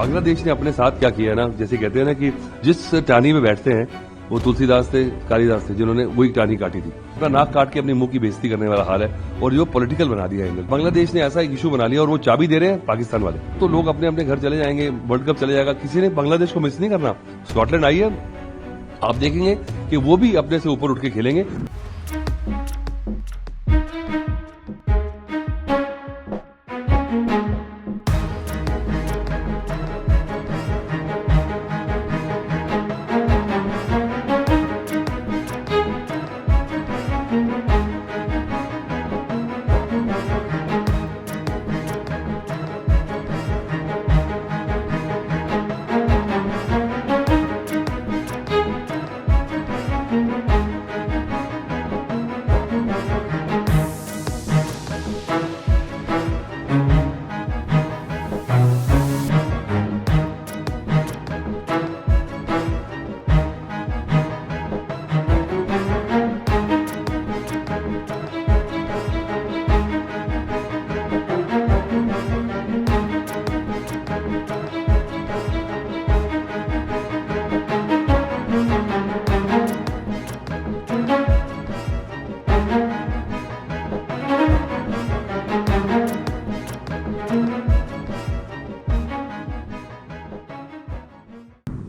बांग्लादेश ने अपने साथ क्या किया ना, जैसे कहते हैं ना कि जिस टानी में बैठते हैं वो तुलसीदास थे, कालिदास थे, जिन्होंने वही टानी काटी थी। अपना नाक काट के अपने मुंह की बेइज्जती करने वाला हाल है और जो पॉलिटिकल बना दिया है। बांग्लादेश ने ऐसा एक इशू बना लिया और वो चाबी दे रहे हैं पाकिस्तान वाले। तो लोग अपने अपने घर चले जाएंगे, वर्ल्ड कप चले जाएगा, किसी ने बांग्लादेश को मिस नहीं करना। स्कॉटलैंड आई है, आप देखेंगे कि वो भी अपने से ऊपर उठ के खेलेंगे।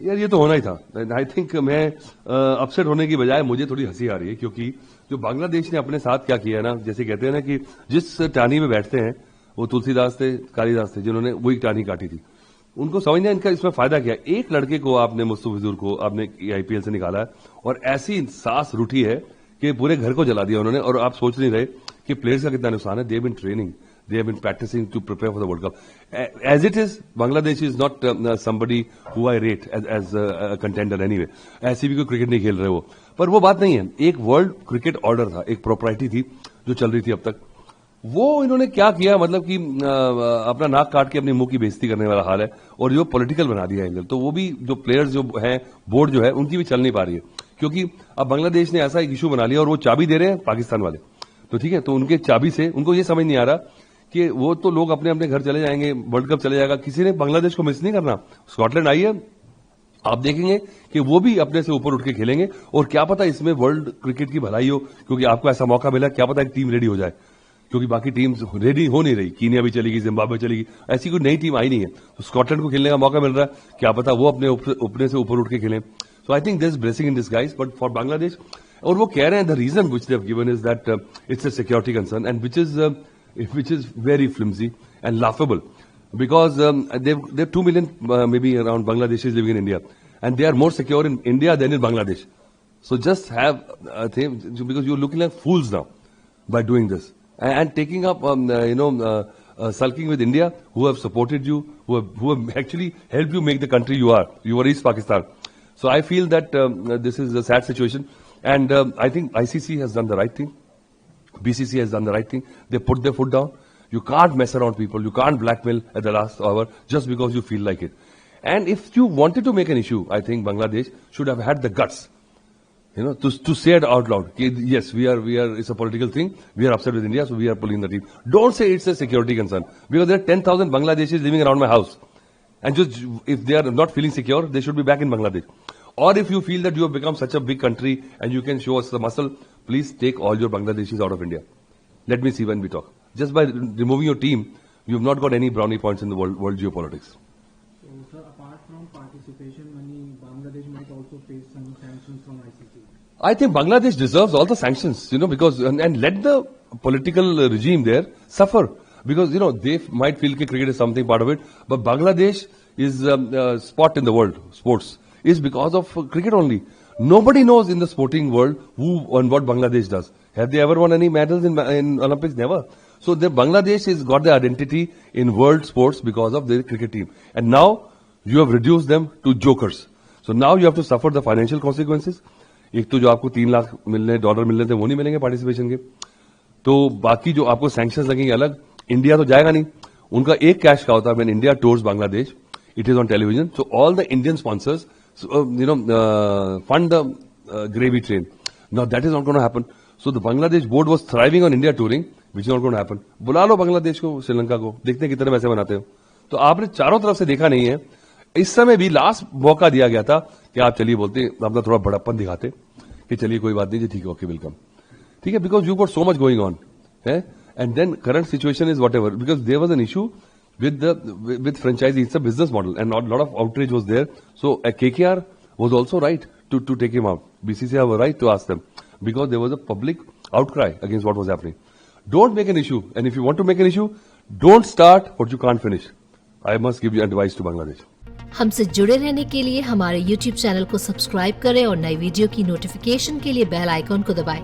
यार ये तो होना ही था। आई थिंक मैं अपसेट होने की बजाय मुझे थोड़ी हंसी आ रही है, क्योंकि जो बांग्लादेश ने अपने साथ क्या किया ना, जैसे कहते हैं ना कि जिस टानी में बैठते हैं वो तुलसीदास थे, कालिदास थे, जिन्होंने वही टानी काटी थी। उनको समझना इनका इसमें फायदा क्या। एक लड़के को आपने, मुस्तफिजुर को आपने आईपीएल से निकाला है और ऐसी सांस रूठी है कि पूरे घर को जला दिया उन्होंने। और आप सोच नहीं रहे कि प्लेयर्स का कितना नुकसान है। They have been training, they have been practicing to prepare for the World Cup. As it is, Bangladesh is not somebody who I rate as a contender anyway. ऐसी भी कोई क्रिकेट नहीं खेल रहे वो, पर वो बात नहीं है। एक वर्ल्ड क्रिकेट ऑर्डर था, एक प्रॉपर्टी थी जो चल रही थी अब तक। वो इन्होंने क्या किया, मतलब कि अपना नाक काट के अपने मुंह की बेइज्जती करने वाला हाल है और जो पॉलिटिकल बना दिया है। तो वो भी जो प्लेयर्स जो हैं, बोर्ड जो है, उनकी भी चल नहीं पा रही है, क्योंकि अब बांग्लादेश ने ऐसा एक इशू बना लिया और वो चाबी दे रहे हैं पाकिस्तान वाले। तो ठीक है, तो उनके चाबी से उनको ये समझ नहीं आ रहा कि वो तो लोग अपने अपने घर चले जाएंगे, वर्ल्ड कप चले जाएगा, किसी ने बांग्लादेश को मिस नहीं करना। स्कॉटलैंड आई है, आप देखेंगे कि वो भी अपने से ऊपर उठ के खेलेंगे। और क्या पता इसमें वर्ल्ड क्रिकेट की भलाई हो, क्योंकि आपको ऐसा मौका मिला, क्या पता एक टीम रेडी हो जाए, क्योंकि बाकी टीम्स रेडी हो नहीं रही। कीनिया भी चलेगी, जिम्बाब्वे चलेगी, ऐसी कोई नई टीम आई नहीं है। तो स्कॉटलैंड को खेलने का मौका मिल रहा है, क्या पता वो अपने से ऊपर उठ के खेलें। So I think this blessing in disguise but for Bangladesh. और वो कह रहे हैं the reason which they have given is that it's a security concern, and which is very flimsy and laughable, because they've 2 million maybe around Bangladeshis living in India, and they are more secure in India than in Bangladesh. So just have because you're looking like fools now by doing this and taking up sulking with India, who have supported you, who have actually helped you make the country you are. You are East Pakistan. So I feel that this is a sad situation, and I think ICC has done the right thing. BCC has done the right thing. They put their foot down. You can't mess around people. You can't blackmail at the last hour just because you feel like it. And if you wanted to make an issue, I think Bangladesh should have had the guts, to say it out loud. Yes, we are. It's a political thing. We are upset with India, so we are pulling the team. Don't say it's a security concern, because there are 10,000 Bangladeshis living around my house, and just if they are not feeling secure, they should be back in Bangladesh. Or if you feel that you have become such a big country and you can show us the muscle, please take all your Bangladeshis out of India. Let me see when we talk. Just by removing your team, you have not got any brownie points in the world geopolitics. So, sir, apart from participation money, Bangladesh might also face some sanctions from ICC. I think Bangladesh deserves all the sanctions, because and let the political regime there suffer, because they might feel that cricket is something part of it, but Bangladesh is a spot in the world sports is because of cricket only. Nobody knows in the sporting world who and what Bangladesh does. Have they ever won any medals in Olympics? Never. So Bangladesh has got their identity in world sports because of their cricket team. And now you have reduced them to jokers. So now you have to suffer the financial consequences. एक तो जो आपको $3 lakh dollar मिलने थे वो नहीं मिलेंगे participation के, तो बाकी जो आपको सैंक्शंस लगेंगे अलग। इंडिया तो जाएगा नहीं, उनका एक कैश का होता है, when India tours Bangladesh, it is on television, so all the Indian sponsors fund the gravy train. Now that is not going to happen. So the Bangladesh board was thriving on India touring, which is not going to happen. बुला लो बांग्लादेश को, श्रीलंका को, देखते हैं कितने पैसे बनाते हो। तो आपने चारों तरफ से देखा नहीं है, इस समय भी लास्ट मौका दिया गया था कि आप चलिए बोलते अपना थोड़ा बड़प्पन दिखाते कि चलिए कोई बात नहीं जी, ठीक है, ओके, वेलकम, ठीक है, because you got so much going on है, and then current situation is whatever, because there was an issue with franchisee. It's a business model and a lot of outrage was there. So KKR was also right to take him out. BCCI were right to ask them because there was a public outcry against what was happening. Don't make an issue, and if you want to make an issue, don't start what you can't finish. I must give you advice to Bangladesh. हमसे जुड़े रहने के लिए हमारे YouTube channel को subscribe करें और नई वीडियो की नोटिफिकेशन के लिए बेल आइकॉन को दबाएं।